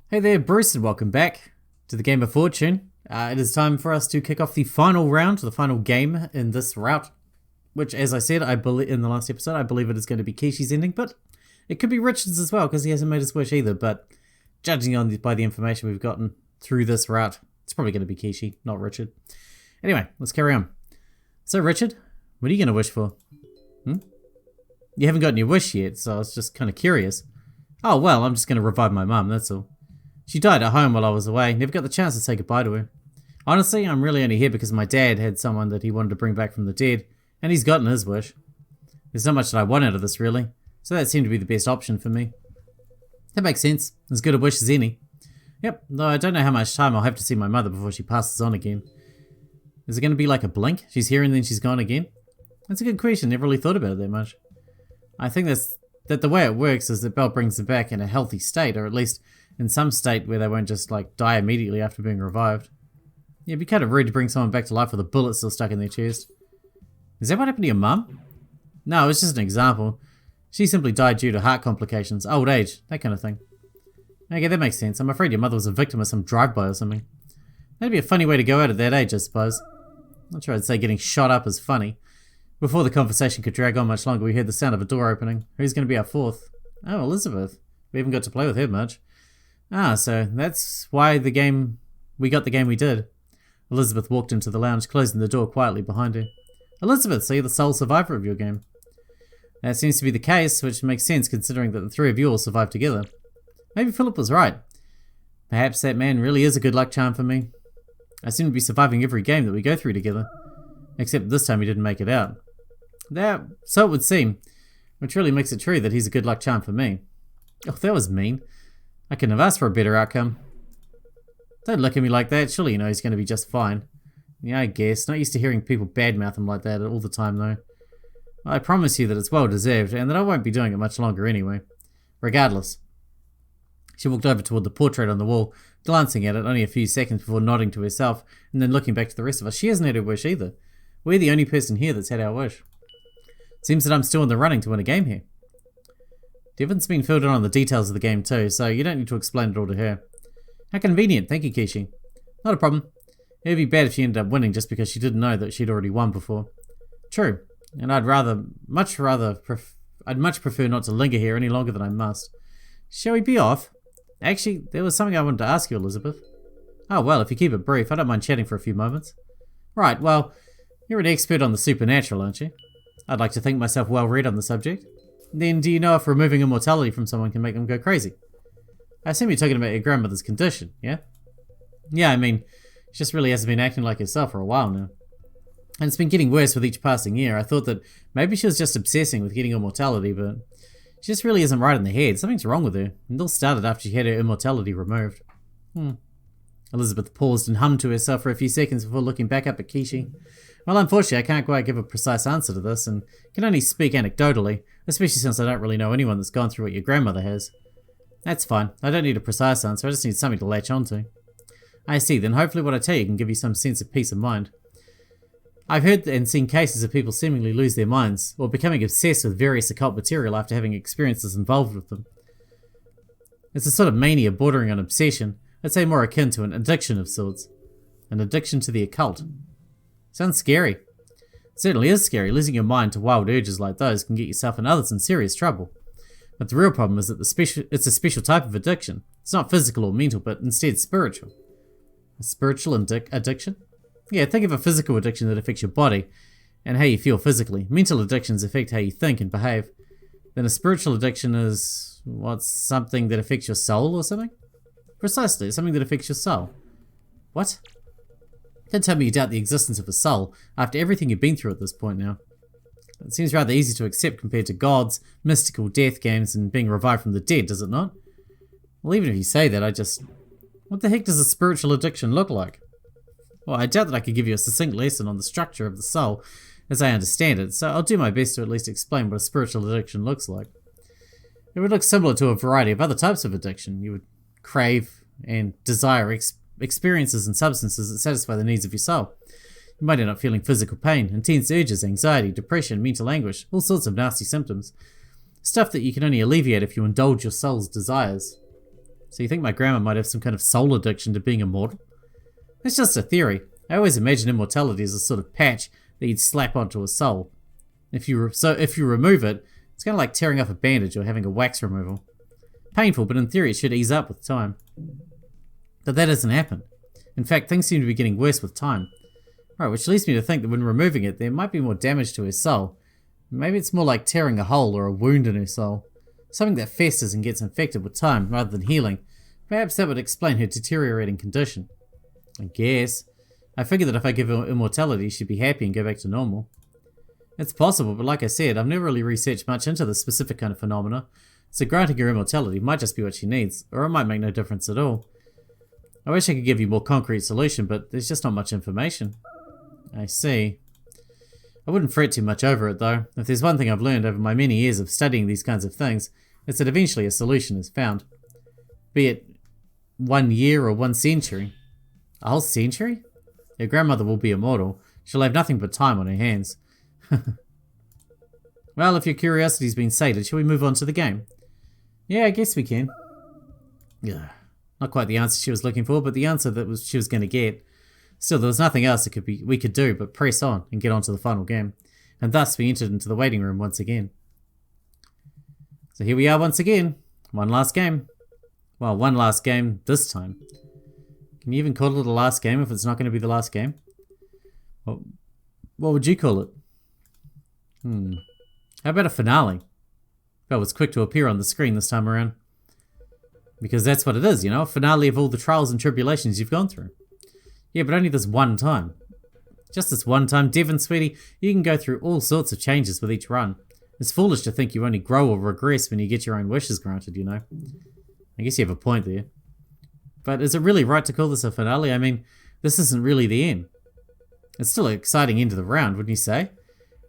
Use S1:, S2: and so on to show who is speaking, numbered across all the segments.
S1: Hey there, Bruce, and welcome back to the Game of Fortune. It is time for us to kick off the final round, the final game in this route, which, as I said, I believe in the last episode, I believe it is going to be Kishi's ending, but it could be Richard's as well because he hasn't made his wish either. But judging by the information we've gotten through this route, it's probably going to be Kishi, not Richard. Anyway, let's carry on. So, Richard, what are you going to wish for? You haven't gotten your wish yet, so I was just kind of curious. Oh, well, I'm just going to revive my mum, that's all. She died at home while I was away. Never got the chance to say goodbye to her. Honestly, I'm really only here because my dad had someone that he wanted to bring back from the dead, and he's gotten his wish. There's not much that I want out of this, really, so that seemed to be the best option for me. That makes sense. As good a wish as any. Yep, though I don't know how much time I'll have to see my mother before she passes on again. Is it going to be like a blink? She's here and then she's gone again? That's a good question. Never really thought about it that much. I think that the way it works is that Belle brings them back in a healthy state, or at least in some state where they won't just die immediately after being revived. Yeah, it'd be kind of rude to bring someone back to life with a bullet still stuck in their chest. Is that what happened to your mum? No, it's just an example. She simply died due to heart complications, old age, that kind of thing. Okay, that makes sense. I'm afraid your mother was a victim of some drive-by or something. That'd be a funny way to go out at that age, I suppose. Not sure I'd say getting shot up is funny. Before the conversation could drag on much longer, we heard the sound of a door opening. Who's going to be our fourth? Oh, Elizabeth. We haven't got to play with her much. Ah, so that's why we got the game we did. Elizabeth walked into the lounge, closing the door quietly behind her. Elizabeth, so you're the sole survivor of your game. That seems to be the case, which makes sense considering that the three of you all survived together. Maybe Philip was right. Perhaps that man really is a good luck charm for me. I seem to be surviving every game that we go through together. Except this time he didn't make it out. So it would seem, which really makes it true that he's a good luck charm for me. Oh, that was mean. I couldn't have asked for a better outcome. Don't look at me like that. Surely you know he's going to be just fine. Yeah, I guess. Not used to hearing people badmouth him like that all the time, though. I promise you that it's well deserved, and that I won't be doing it much longer anyway. Regardless. She walked over toward the portrait on the wall, glancing at it only a few seconds before nodding to herself, and then looking back to the rest of us. She hasn't had her wish either. We're the only person here that's had our wish. Seems that I'm still in the running to win a game here. Devon's been filled in on the details of the game too, so you don't need to explain it all to her. How convenient, thank you, Kishi. Not a problem. It would be bad if she ended up winning just because she didn't know that she'd already won before. True, and I'd much prefer not to linger here any longer than I must. Shall we be off? Actually, there was something I wanted to ask you, Elizabeth. Oh well, if you keep it brief, I don't mind chatting for a few moments. Right, well, you're an expert on the supernatural, aren't you? I'd like to think myself well read on the subject. Then do you know if removing immortality from someone can make them go crazy? I assume you're talking about your grandmother's condition, yeah? Yeah, I mean, she just really hasn't been acting like herself for a while now. And it's been getting worse with each passing year. I thought that maybe she was just obsessing with getting immortality, but she just really isn't right in the head. Something's wrong with her. And it all started after she had her immortality removed. Elizabeth paused and hummed to herself for a few seconds before looking back up at Kishi. Well, unfortunately, I can't quite give a precise answer to this, and can only speak anecdotally, especially since I don't really know anyone that's gone through what your grandmother has. That's fine. I don't need a precise answer, I just need something to latch onto. I see, then hopefully what I tell you can give you some sense of peace of mind. I've heard and seen cases of people seemingly lose their minds, or becoming obsessed with various occult material after having experiences involved with them. It's a sort of mania bordering on obsession, I'd say more akin to an addiction of sorts. An addiction to the occult. Sounds scary. It certainly is scary. Losing your mind to wild urges like those can get yourself and others in serious trouble. But the real problem is that it's a special type of addiction. It's not physical or mental, but instead spiritual. A spiritual addiction? Yeah, think of a physical addiction that affects your body and how you feel physically. Mental addictions affect how you think and behave. Then a spiritual addiction is, something that affects your soul or something? Precisely, something that affects your soul. What? Don't tell me you doubt the existence of a soul after everything you've been through at this point now. It seems rather easy to accept compared to gods, mystical death games, and being revived from the dead, does it not? Well, even if you say that, what the heck does a spiritual addiction look like? Well, I doubt that I could give you a succinct lesson on the structure of the soul as I understand it, so I'll do my best to at least explain what a spiritual addiction looks like. It would look similar to a variety of other types of addiction. You would crave and desire experiences and substances that satisfy the needs of your soul. You might end up feeling physical pain, intense urges, anxiety, depression, mental anguish, all sorts of nasty symptoms. Stuff that you can only alleviate if you indulge your soul's desires. So you think my grandma might have some kind of soul addiction to being immortal? It's just a theory. I always imagine immortality as a sort of patch that you'd slap onto a soul. If you remove it, it's kind of like tearing off a bandage or having a wax removal. Painful, but in theory it should ease up with time. But that doesn't happen. In fact, things seem to be getting worse with time. Right, which leads me to think that when removing it, there might be more damage to her soul. Maybe it's more like tearing a hole or a wound in her soul. Something that festers and gets infected with time rather than healing. Perhaps that would explain her deteriorating condition. I guess. I figure that if I give her immortality, she'd be happy and go back to normal. It's possible, but like I said, I've never really researched much into this specific kind of phenomena, so granting her immortality might just be what she needs, or it might make no difference at all. I wish I could give you a more concrete solution, but there's just not much information. I see. I wouldn't fret too much over it, though. If there's one thing I've learned over my many years of studying these kinds of things, it's that eventually a solution is found. Be it 1 year or 1 century. A whole century? Your grandmother will be immortal. She'll have nothing but time on her hands. Well, if your curiosity's been sated, shall we move on to the game? Yeah, I guess we can. Yeah, not quite the answer she was looking for, but the answer that she was going to get. Still, there was nothing else that we could do but press on and get on to the final game. And thus, we entered into the waiting room once again. So here we are once again. One last game. Well, one last game this time. Can you even call it a last game if it's not going to be the last game? Well, what would you call it? How about a finale? That was quick to appear on the screen this time around. Because that's what it is, you know, a finale of all the trials and tribulations you've gone through. Yeah, but only this one time. Just this one time, Devon, sweetie, you can go through all sorts of changes with each run. It's foolish to think you only grow or regress when you get your own wishes granted, you know. I guess you have a point there. But is it really right to call this a finale? I mean, this isn't really the end. It's still an exciting end of the round, wouldn't you say?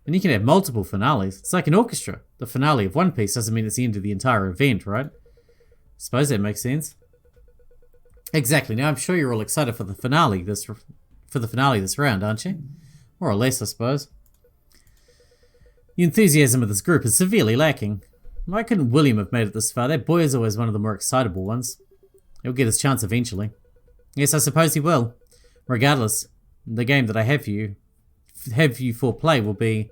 S1: And you can have multiple finales. It's like an orchestra. The finale of one piece doesn't mean it's the end of the entire event, right? Suppose that makes sense. Exactly. Now I'm sure you're all excited for the finale this round, aren't you? More or less, I suppose. The enthusiasm of this group is severely lacking. Why couldn't William have made it this far? That boy is always one of the more excitable ones. He'll get his chance eventually. Yes, I suppose he will. Regardless, the game that I have you for play will be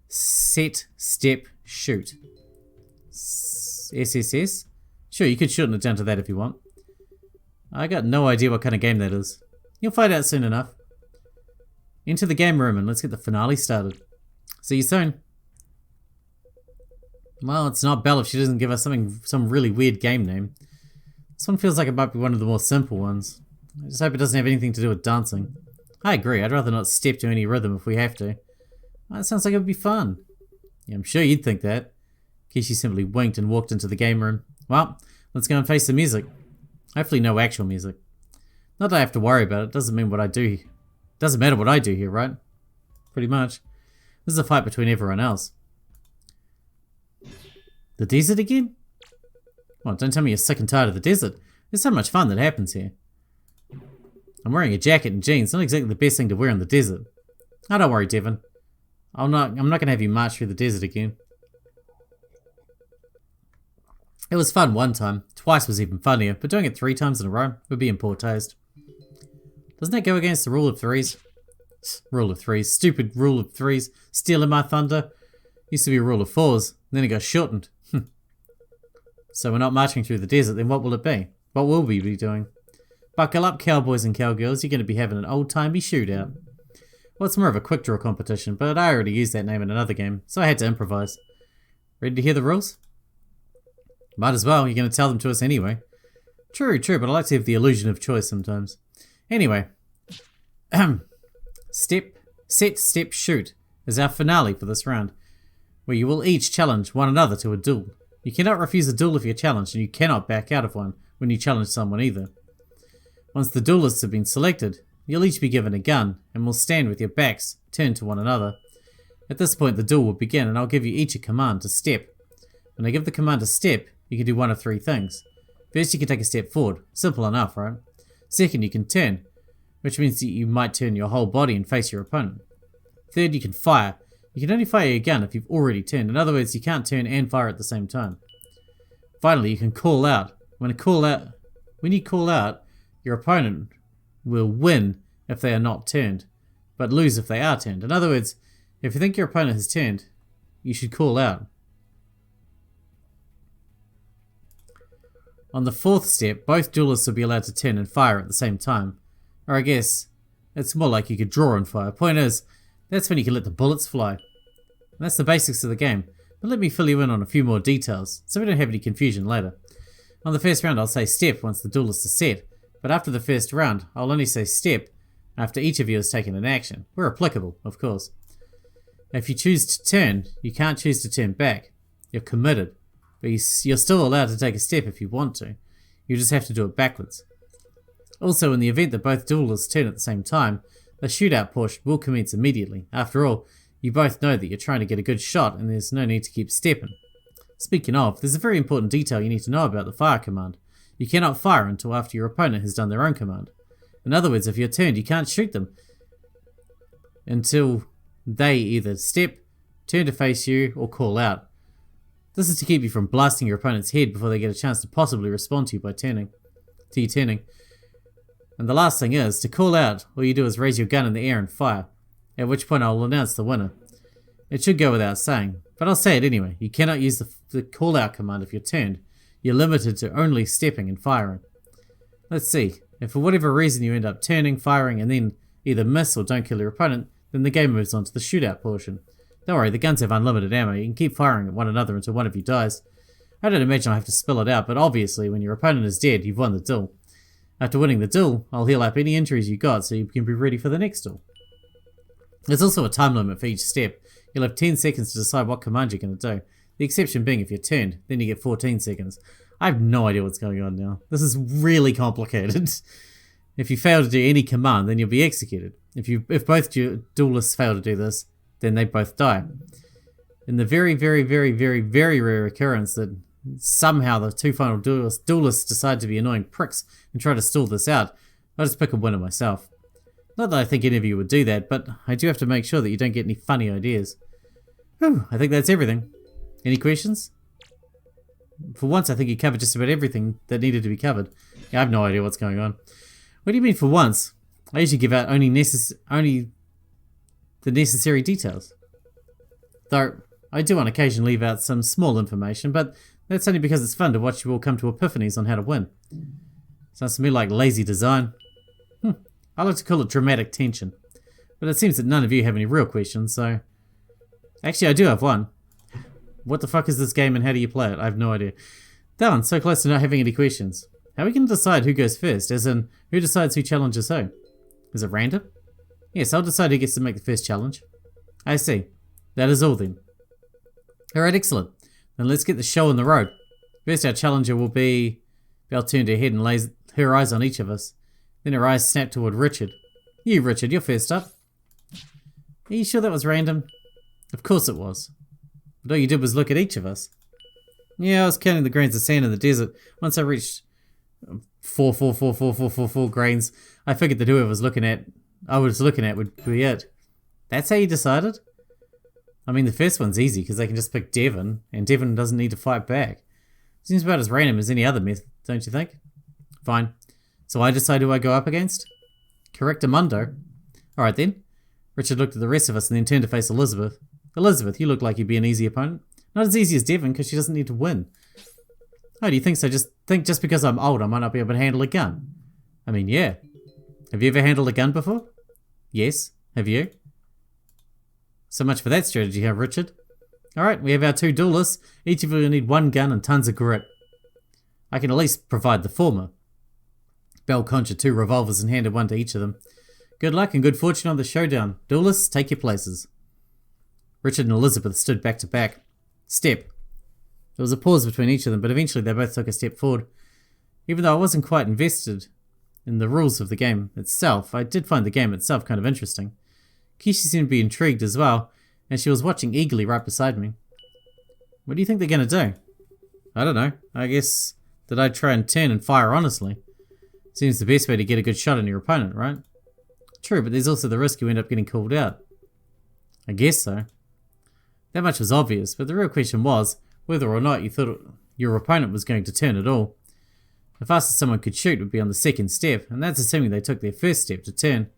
S1: Set, Step, Shoot. SSS? Sure, you could shorten it down to that if you want. I got no idea what kind of game that is. You'll find out soon enough. Into the game room and let's get the finale started. See you soon. Well, it's not Belle if she doesn't give us some really weird game name. This one feels like it might be one of the more simple ones. I just hope it doesn't have anything to do with dancing. I agree, I'd rather not step to any rhythm if we have to. Well, that sounds like it would be fun. Yeah, I'm sure you'd think that. Kishi simply winked and walked into the game room. Well, let's go and face the music. Hopefully no actual music. Not that I have to worry about it, doesn't matter what I do here, right? Pretty much. This is a fight between everyone else. The desert again? Well, don't tell me you're sick and tired of the desert. There's so much fun that happens here. I'm wearing a jacket and jeans, not exactly the best thing to wear in the desert. Oh, don't worry, Devon. I'm not going to have you march through the desert again. It was fun one time. Twice was even funnier, but doing it 3 times in a row would be in poor taste. Doesn't that go against the rule of threes? Rule of threes. Stupid rule of threes. Stealing my thunder. Used to be a rule of 4s, then it got shortened. So we're not marching through the desert, then what will it be? What will we be doing? Buckle up, cowboys and cowgirls, you're going to be having an old-timey shootout. Well, it's more of a quick draw competition, but I already used that name in another game, so I had to improvise. Ready to hear the rules? Might as well, you're going to tell them to us anyway. True, but I like to have the illusion of choice sometimes. Anyway. Set, Step, Shoot is our finale for this round, where you will each challenge one another to a duel. You cannot refuse a duel if you're challenged, and you cannot back out of one when you challenge someone either. Once the duelists have been selected, you'll each be given a gun, and will stand with your backs turned to one another. At this point the duel will begin, and I'll give you each a command to step. When I give the command to step, you can do one of 3 things. First, you can take a step forward. Simple enough, right? Second, you can turn, which means that you might turn your whole body and face your opponent. Third, you can fire. You can only fire your gun if you've already turned. In other words, you can't turn and fire at the same time. Finally, you can call out. When When you call out, your opponent will win if they are not turned, but lose if they are turned. In other words, if you think your opponent has turned, you should call out. On the 4th step, both duelists will be allowed to turn and fire at the same time. Or I guess, it's more like you could draw and fire. Point is, that's when you can let the bullets fly. And that's the basics of the game, but let me fill you in on a few more details, so we don't have any confusion later. On the first round I'll say step once the duelist is set, but after the first round I'll only say step after each of you has taken an action, where applicable, of course. If you choose to turn, you can't choose to turn back. You're committed. But you're still allowed to take a step if you want to. You just have to do it backwards. Also, in the event that both duelists turn at the same time, the shootout portion will commence immediately. After all, you both know that you're trying to get a good shot and there's no need to keep stepping. Speaking of, there's a very important detail you need to know about the fire command. You cannot fire until after your opponent has done their own command. In other words, if you're turned, you can't shoot them until they either step, turn to face you, or call out. This is to keep you from blasting your opponent's head before they get a chance to possibly respond to you by turning. And the last thing is, to call out, all you do is raise your gun in the air and fire, at which point I will announce the winner. It should go without saying, but I'll say it anyway. You cannot use the call out command if you're turned. You're limited to only stepping and firing. Let's see, if for whatever reason you end up turning, firing, and then either miss or don't kill your opponent, then the game moves on to the shootout portion. Don't worry, the guns have unlimited ammo. You can keep firing at one another until one of you dies. I don't imagine I'll have to spell it out, but obviously when your opponent is dead, you've won the duel. After winning the duel, I'll heal up any injuries you got so you can be ready for the next duel. There's also a time limit for each step. You'll have 10 seconds to decide what command you're going to do. The exception being if you're turned, then you get 14 seconds. I have no idea what's going on now. This is really complicated. If you fail to do any command, then you'll be executed. If both duelists fail to do this, then they both die. In the very, very, very, very, very rare occurrence that somehow the two final duelists decide to be annoying pricks and try to stall this out, I'll just pick a winner myself. Not that I think any of you would do that, but I do have to make sure that you don't get any funny ideas. Whew, I think that's everything. Any questions? For once, I think you covered just about everything that needed to be covered. Yeah, I have no idea what's going on. What do you mean for once? I usually give out only the necessary details. Though, I do on occasion leave out some small information, but that's only because it's fun to watch you all come to epiphanies on how to win. Sounds to me like lazy design. I like to call it dramatic tension. But it seems that none of you have any real questions, so... Actually, I do have one. What the fuck is this game and how do you play it? I have no idea. Darn, so close to not having any questions. How are we going to decide who goes first? As in, who decides who challenges who? Is it random? Yes, I'll decide who gets to make the first challenge. I see. That is all then. Alright, excellent. Then let's get the show on the road. First our challenger will be... Belle turned her head and lays her eyes on each of us. Then her eyes snapped toward Richard. You, Richard, you're first up. Are you sure that was random? Of course it was. But all you did was look at each of us. Yeah, I was counting the grains of sand in the desert. Once I reached 4 grains, I figured that whoever I was looking at would be it. That's how you decided? I mean, the first one's easy because they can just pick Devon, and Devon doesn't need to fight back. Seems about as random as any other myth, don't you think? Fine. So I decide who I go up against? Correctamundo. Alright then. Richard looked at the rest of us and then turned to face Elizabeth. Elizabeth, you look like you'd be an easy opponent. Not as easy as Devon because she doesn't need to win. Oh, do you think so? Just because I'm old I might not be able to handle a gun? I mean, yeah. Have you ever handled a gun before? Yes. Have you? So much for that strategy, huh, Richard? Alright, we have our two duelists. Each of you will need one gun and tons of grit. I can at least provide the former. Belle conjured 2 revolvers and handed one to each of them. Good luck and good fortune on the showdown. Duelists, take your places. Richard and Elizabeth stood back to back. Step. There was a pause between each of them, but eventually they both took a step forward. Even though I wasn't quite invested in the rules of the game itself, I did find the game itself kind of interesting. Kishi seemed to be intrigued as well, and she was watching eagerly right beside me. What do you think they're going to do? I don't know. I guess that I'd try and turn and fire honestly. Seems the best way to get a good shot on your opponent, right? True, but there's also the risk you end up getting called out. I guess so. That much was obvious, but the real question was whether or not you thought your opponent was going to turn at all. The fastest someone could shoot would be on the second step, and that's assuming they took their first step to turn.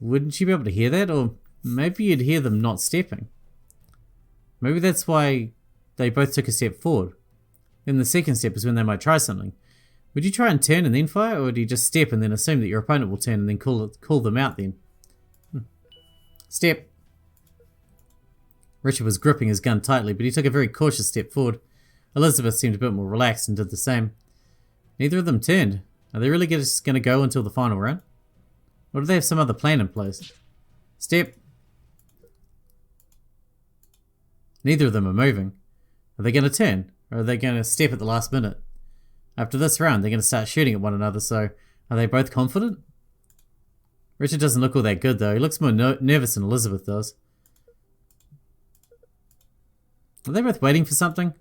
S1: Wouldn't you be able to hear that? Or maybe you'd hear them not stepping. Maybe that's why they both took a step forward. Then the second step is when they might try something. Would you try and turn and then fire, or would you just step and then assume that your opponent will turn and then call them out then? Step. Richard was gripping his gun tightly, but he took a very cautious step forward. Elizabeth seemed a bit more relaxed and did the same. Neither of them turned. Are they really just going to go until the final round? Or do they have some other plan in place? Step. Neither of them are moving. Are they going to turn? Or are they going to step at the last minute? After this round, they're going to start shooting at one another, so are they both confident? Richard doesn't look all that good, though. He looks more nervous than Elizabeth does. Are they both waiting for something?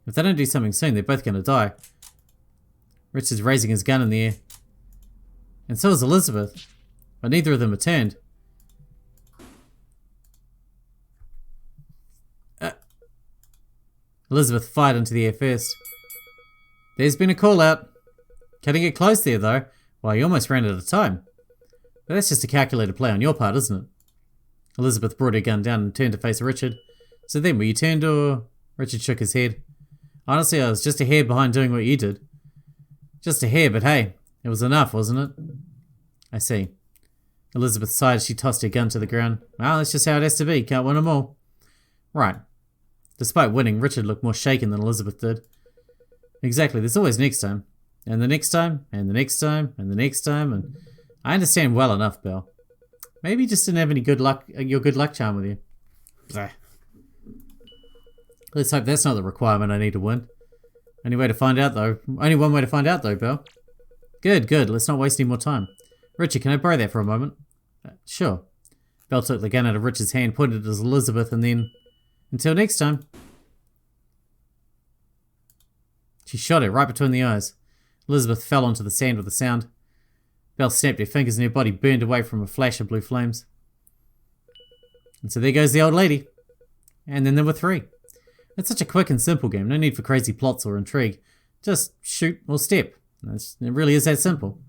S1: If they don't do something soon, they're both going to die. Richard's raising his gun in the air. And so is Elizabeth. But neither of them are turned. Elizabeth fired into the air first. There's been a call out. Cutting it close there, though. Well, you almost ran out of time. But that's just a calculated play on your part, isn't it? Elizabeth brought her gun down and turned to face Richard. So then, were you turned or... Richard shook his head. Honestly, I was just a hair behind doing what you did. Just a hair, but hey, it was enough, wasn't it? I see. Elizabeth sighed as she tossed her gun to the ground. Well, that's just how it has to be. Can't win them all. Right. Despite winning, Richard looked more shaken than Elizabeth did. Exactly, there's always next time. And the next time, and the next time, and the next time, and... I understand well enough, Belle. Maybe you just didn't have any good luck, your good luck charm with you. Blah. Let's hope that's not the requirement I need to win. Only one way to find out, though, Belle. Good, good. Let's not waste any more time. Richard, can I borrow that for a moment? Sure. Belle took the gun out of Richard's hand, pointed it at Elizabeth, and then... Until next time. She shot her right between the eyes. Elizabeth fell onto the sand with a sound. Belle snapped her fingers and her body burned away from a flash of blue flames. And so there goes the old lady. And then there were 3. It's such a quick and simple game. No need for crazy plots or intrigue. Just shoot or step. It really is that simple.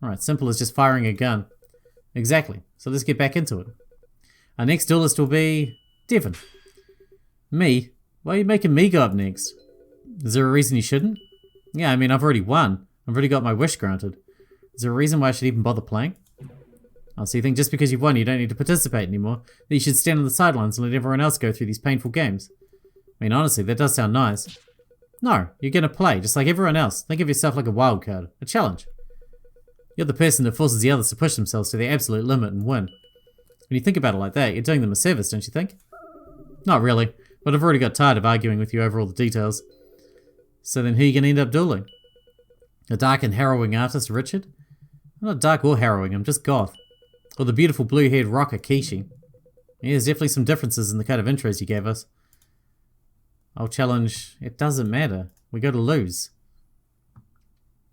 S1: Alright, simple as just firing a gun. Exactly. So let's get back into it. Our next duelist will be... Devon. Me? Why are you making me go up next? Is there a reason you shouldn't? Yeah, I mean, I've already won. I've already got my wish granted. Is there a reason why I should even bother playing? Oh, so you think just because you've won you don't need to participate anymore? That you should stand on the sidelines and let everyone else go through these painful games? I mean, honestly, that does sound nice. No, you're gonna play, just like everyone else. Think of yourself like a wild card. A challenge. You're the person that forces the others to push themselves to their absolute limit and win. When you think about it like that, you're doing them a service, don't you think? Not really, but I've already got tired of arguing with you over all the details. So then who are you gonna end up dueling? A dark and harrowing artist, Richard? I'm not dark or harrowing, I'm just goth. Or the beautiful blue-haired rocker, Kishi. Yeah, there's definitely some differences in the kind of intros you gave us. I'll challenge... It doesn't matter. We got to lose.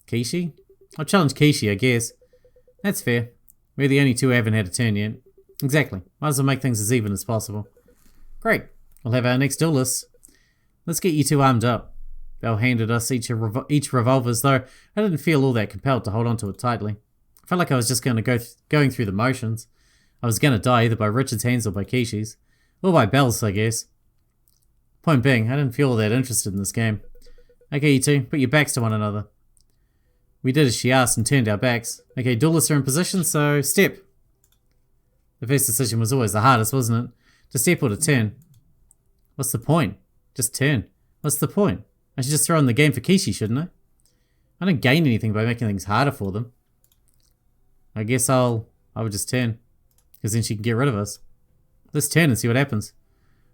S1: Kishi? I'll challenge Kishi, I guess. That's fair. We're the only 2 who haven't had a turn yet. Exactly. Might as well make things as even as possible. Great. We'll have our next duelist. Let's get you 2 armed up. Belle handed us each revolvers, though I didn't feel all that compelled to hold on to it tightly. I felt like I was just going to going through the motions. I was going to die either by Richard's hands or by Kishi's. Or by Belle's, I guess. Point being, I didn't feel all that interested in this game. Okay, you 2, put your backs to one another. We did as she asked and turned our backs. Okay, duelists are in position, so step. The first decision was always the hardest, wasn't it? To step or to turn. What's the point? Just turn. What's the point? I should just throw in the game for Kishi, shouldn't I? I don't gain anything by making things harder for them. I guess I would just turn. Because then she can get rid of us. Let's turn and see what happens.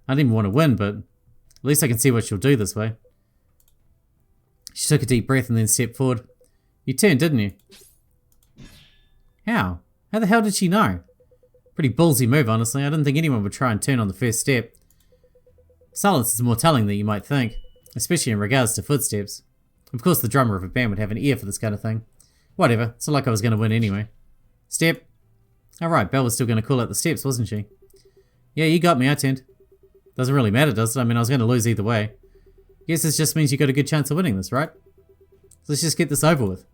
S1: I didn't even want to win, but at least I can see what she'll do this way. She took a deep breath and then stepped forward. You turned, didn't you? How? How the hell did she know? Pretty ballsy move, honestly. I didn't think anyone would try and turn on the first step. Silence is more telling than you might think, especially in regards to footsteps. Of course, the drummer of a band would have an ear for this kind of thing. Whatever, it's not like I was going to win anyway. Step. Alright, Belle was still going to call out the steps, wasn't she? Yeah, you got me, I turned. Doesn't really matter, does it? I mean, I was going to lose either way. Guess this just means you got a good chance of winning this, right? So let's just get this over with.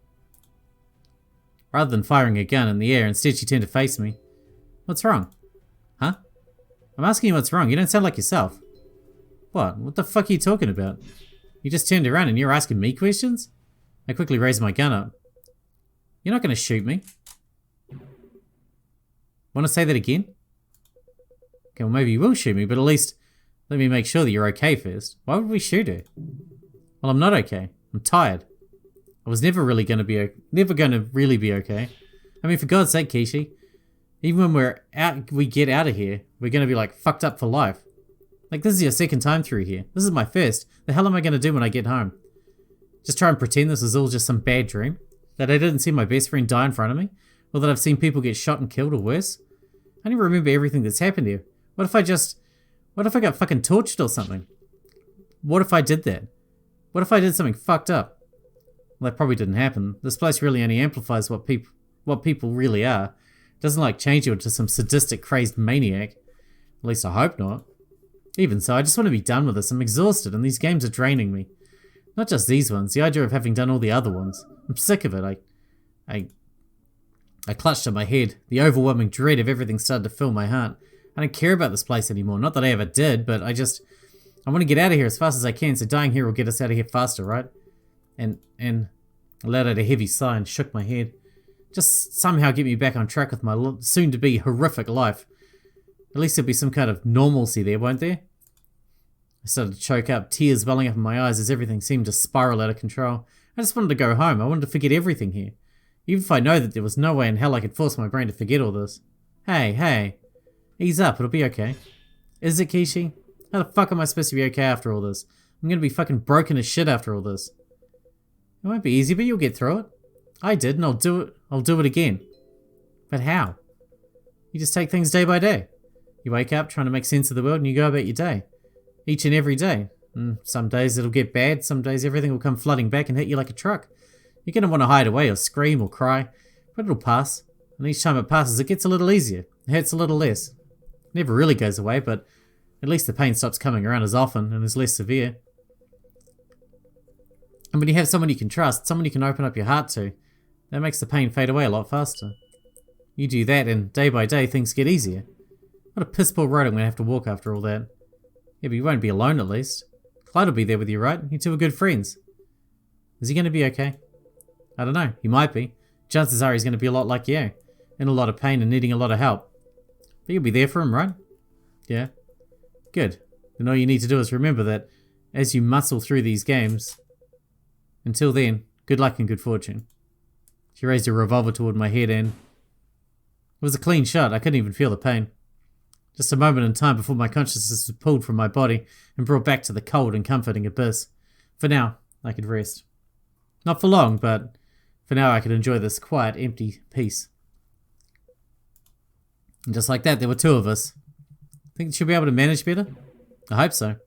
S1: Rather than firing a gun in the air, instead she turned to face me. What's wrong? Huh? I'm asking you what's wrong. You don't sound like yourself. What? What the fuck are you talking about? You just turned around and you're asking me questions? I quickly raised my gun up. You're not going to shoot me. Want to say that again? Okay, well maybe you will shoot me, but at least let me make sure that you're okay first. Why would we shoot her? Well, I'm not okay. I'm tired. I was never really going to be really be okay. I mean, for God's sake, Kishi, even when we get out of here, we're going to be like fucked up for life. Like, this is your second time through here. This is my first. The hell am I going to do when I get home? Just try and pretend this is all just some bad dream? That I didn't see my best friend die in front of me? Or that I've seen people get shot and killed or worse? I don't even remember everything that's happened here. What if I got fucking tortured or something? What if I did that? What if I did something fucked up? Well, that probably didn't happen. This place really only amplifies what people really are. It doesn't like change you into some sadistic, crazed maniac. At least I hope not. Even so, I just want to be done with this. I'm exhausted and these games are draining me. Not just these ones, the idea of having done all the other ones. I'm sick of it. I clutched at my head. The overwhelming dread of everything started to fill my heart. I don't care about this place anymore. Not that I ever did, but I want to get out of here as fast as I can, so dying here will get us out of here faster, right? And I let out a heavy sigh and shook my head. Just somehow get me back on track with my soon-to-be horrific life. At least there'll be some kind of normalcy there, won't there? I started to choke up, tears welling up in my eyes as everything seemed to spiral out of control. I just wanted to go home. I wanted to forget everything here. Even if I know that there was no way in hell I could force my brain to forget all this. Hey. Ease up, it'll be okay. Is it, Kishi? How the fuck am I supposed to be okay after all this? I'm gonna be fucking broken as shit after all this. It won't be easy, but you'll get through it. I did, and I'll do it again. But how? You just take things day by day. You wake up trying to make sense of the world and you go about your day. Each and every day. Some days it'll get bad, some days everything will come flooding back and hit you like a truck. You're gonna want to hide away or scream or cry, but it'll pass. And each time it passes, it gets a little easier. It hurts a little less. It never really goes away, but at least the pain stops coming around as often and is less severe. And when you have someone you can trust, someone you can open up your heart to, that makes the pain fade away a lot faster. You do that and day by day things get easier. What a piss poor road I'm going to have to walk after all that. Yeah, but you won't be alone at least. Clyde will be there with you, right? You two are good friends. Is he going to be okay? I don't know. He might be. Chances are he's going to be a lot like you. In a lot of pain and needing a lot of help. But you'll be there for him, right? Yeah. Good. Then all you need to do is remember that as you muscle through these games, until then, good luck and good fortune. She raised her revolver toward my head and... It was a clean shot. I couldn't even feel the pain. Just a moment in time before my consciousness was pulled from my body and brought back to the cold and comforting abyss. For now, I could rest. Not for long, but for now I could enjoy this quiet, empty peace. And just like that, there were two of us. Think she'll be able to manage better? I hope so.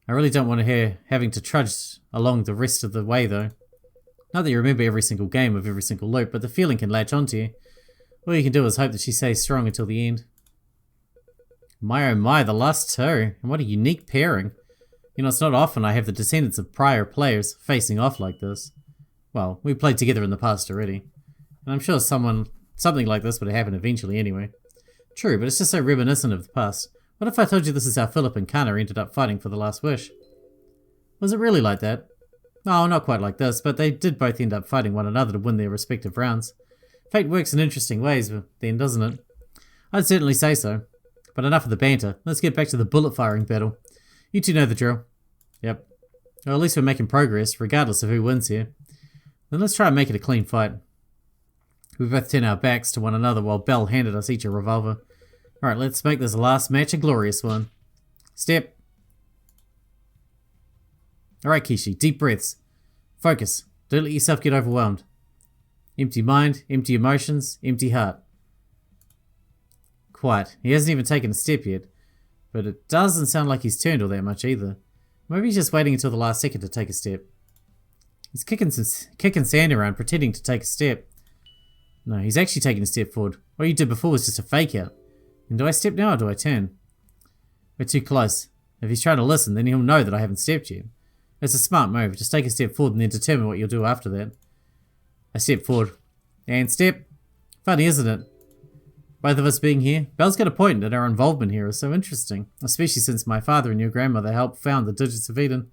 S1: I really don't want her having to trudge along the rest of the way, though. Not that you remember every single game of every single loop, but the feeling can latch onto you. All you can do is hope that she stays strong until the end. My oh my, the last two. And what a unique pairing. You know, it's not often I have the descendants of prior players facing off like this. Well, we played together in the past already. And I'm sure something like this would happen eventually anyway. True, but it's just so reminiscent of the past. What if I told you this is how Philip and Kana ended up fighting for the last wish? Was it really like that? Oh, not quite like this, but they did both end up fighting one another to win their respective rounds. Fate works in interesting ways then, doesn't it? I'd certainly say so. But enough of the banter. Let's get back to the bullet firing battle. You two know the drill. Yep. Or at least we're making progress, regardless of who wins here. Then let's try and make it a clean fight. We both turned our backs to one another while Belle handed us each a revolver. Alright, let's make this last match a glorious one. Step. Alright, Kishi, deep breaths. Focus. Don't let yourself get overwhelmed. Empty mind, empty emotions, empty heart. Quiet. He hasn't even taken a step yet. But it doesn't sound like he's turned all that much either. Maybe he's just waiting until the last second to take a step. He's kicking sand around, pretending to take a step. No, he's actually taking a step forward. What you did before was just a fake out. And do I step now or do I turn? We're too close. If he's trying to listen, then he'll know that I haven't stepped yet. It's a smart move. Just take a step forward and then determine what you'll do after that. I step forward. And step. Funny, isn't it? Both of us being here. Belle's got a point that our involvement here is so interesting. Especially since my father and your grandmother helped found the Digits of Eden.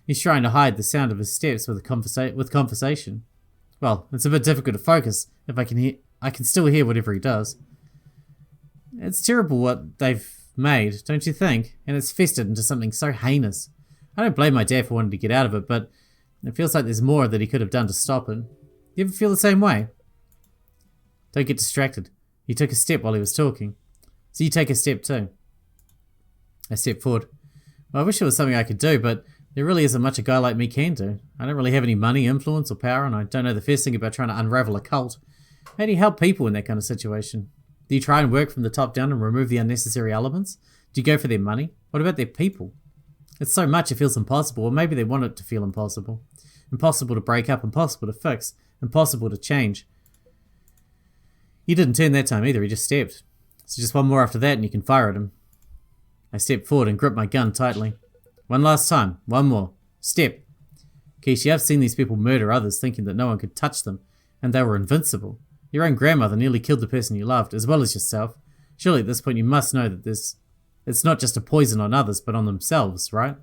S1: He's trying to hide the sound of his steps with conversation. Well, it's a bit difficult to focus if I can still hear whatever he does. It's terrible what they've made, don't you think? And it's festered into something so heinous. I don't blame my dad for wanting to get out of it, but it feels like there's more that he could have done to stop it. You ever feel the same way? Don't get distracted. He took a step while he was talking. So you take a step too. I step forward. Well, I wish it was something I could do, but there really isn't much a guy like me can do. I don't really have any money, influence, or power, and I don't know the first thing about trying to unravel a cult. How do you help people in that kind of situation? Do you try and work from the top down and remove the unnecessary elements? Do you go for their money? What about their people? It's so much it feels impossible, or maybe they want it to feel impossible. Impossible to break up, impossible to fix, impossible to change. He didn't turn that time either, he just stepped. So just one more after that and you can fire at him. I step forward and grip my gun tightly. One last time, one more. Step. Kishi, I've seen these people murder others thinking that no one could touch them, and they were invincible. Your own grandmother nearly killed the person you loved, as well as yourself. Surely at this point you must know that it's not just a poison on others, but on themselves, right?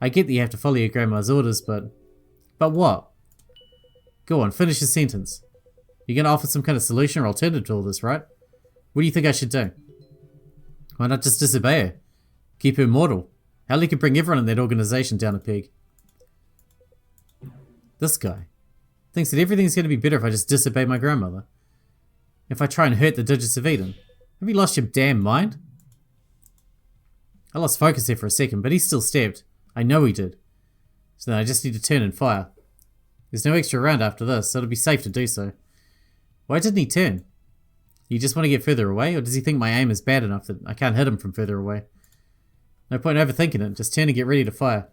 S1: I get that you have to follow your grandma's orders, but what? Go on, finish your sentence. You're going to offer some kind of solution or alternative to all this, right? What do you think I should do? Why not just disobey her? Keep her immortal. Hell, you could bring everyone in that organization down a peg. This guy thinks that everything's going to be better if I just disobey my grandmother. If I try and hurt the Digits of Eden. Have you lost your damn mind? I lost focus there for a second, but he still stepped. I know he did. So then I just need to turn and fire. There's no extra round after this, so it'll be safe to do so. Why didn't he turn? You just want to get further away, or does he think my aim is bad enough that I can't hit him from further away? No point overthinking it, just turn and get ready to fire.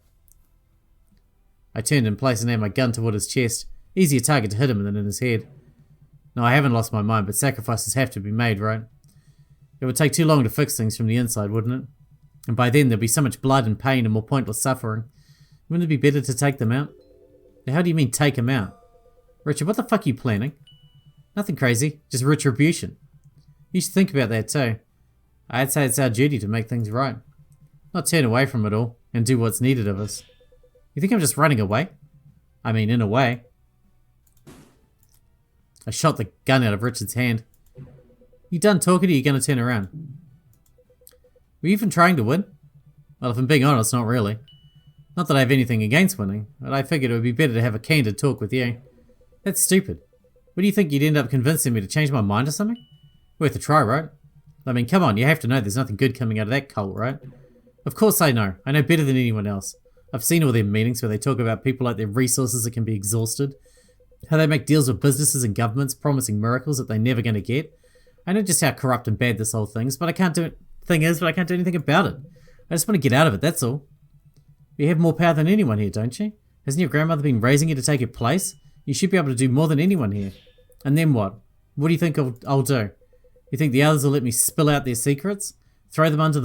S1: I turned in place and aimed my gun toward his chest. Easier target to hit him than in his head. No, I haven't lost my mind, but sacrifices have to be made, right? It would take too long to fix things from the inside, wouldn't it? And by then there'd be so much blood and pain and more pointless suffering. Wouldn't it be better to take them out? Now, how do you mean take them out? Richard, what the fuck are you planning? Nothing crazy, just retribution. You should think about that too. I'd say it's our duty to make things right. Not turn away from it all and do what's needed of us. You think I'm just running away? I mean, in a way. I shot the gun out of Richard's hand. You done talking or are you going to turn around? Were you even trying to win? Well, if I'm being honest, not really. Not that I have anything against winning, but I figured it would be better to have a candid talk with you. That's stupid. What do you think, you'd end up convincing me to change my mind or something? Worth a try, right? I mean, come on, you have to know there's nothing good coming out of that cult, right? Of course I know. I know better than anyone else. I've seen all their meetings where they talk about people like their resources that can be exhausted. How they make deals with businesses and governments promising miracles that they're never going to get. I know just how corrupt and bad this whole thing is, but I can't do it. Thing is, but I can't do anything about it. I just want to get out of it, that's all. You have more power than anyone here, don't you? Hasn't your grandmother been raising you to take your place? You should be able to do more than anyone here. And then what? What do you think I'll do? You think the others will let me spill out their secrets? Throw them under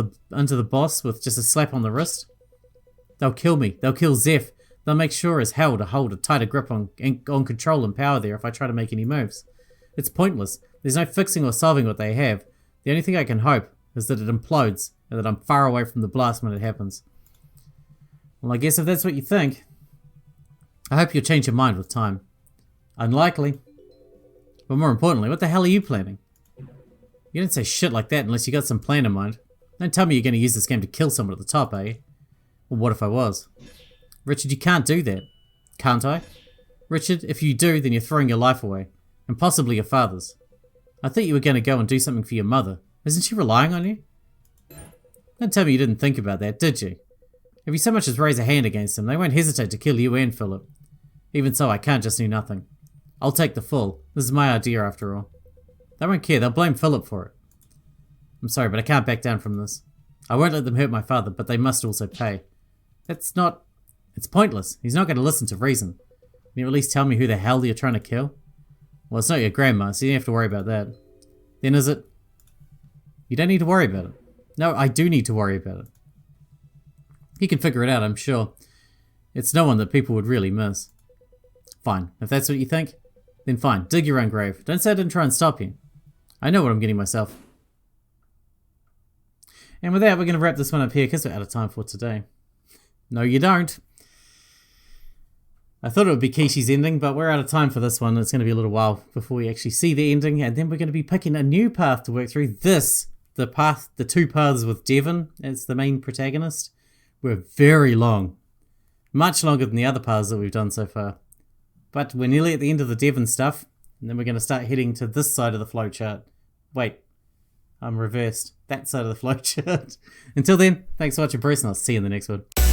S1: the boss with just a slap on the wrist? They'll kill me. They'll kill Zeph. They'll make sure as hell to hold a tighter grip on control and power there if I try to make any moves. It's pointless. There's no fixing or solving what they have. The only thing I can hope is that it implodes and that I'm far away from the blast when it happens. Well, I guess if that's what you think, I hope you'll change your mind with time. Unlikely. But more importantly, what the hell are you planning? You don't say shit like that unless you got some plan in mind. Don't tell me you're going to use this game to kill someone at the top, are you? Well, what if I was? Richard, you can't do that. Can't I? Richard, if you do, then you're throwing your life away. And possibly your father's. I thought you were going to go and do something for your mother. Isn't she relying on you? Don't tell me you didn't think about that, did you? If you so much as raise a hand against them, they won't hesitate to kill you and Philip. Even so, I can't just do nothing. I'll take the fall. This is my idea after all. They won't care, they'll blame Philip for it. I'm sorry, but I can't back down from this. I won't let them hurt my father, but they must also pay. It's pointless. He's not going to listen to reason. Can you at least tell me who the hell you're trying to kill? Well, it's not your grandma, so you don't have to worry about that. Then is it? You don't need to worry about it. No, I do need to worry about it. You can figure it out, I'm sure. It's no one that people would really miss. Fine, if that's what you think, then fine, dig your own grave. Don't say I didn't try and stop you. I know what I'm getting myself. And with that, we're going to wrap this one up here because we're out of time for today. No, you don't. I thought it would be Kishi's ending, but we're out of time for this one. It's going to be a little while before we actually see the ending, and then we're going to be picking a new path to work through. The two paths with Devon as the main protagonist, were very long. Much longer than the other paths that we've done so far. But we're nearly at the end of the Devon stuff, and then we're going to start heading to this side of the flowchart. Wait, I'm reversed. That side of the flowchart. Until then, thanks for watching, Bruce, and I'll see you in the next one.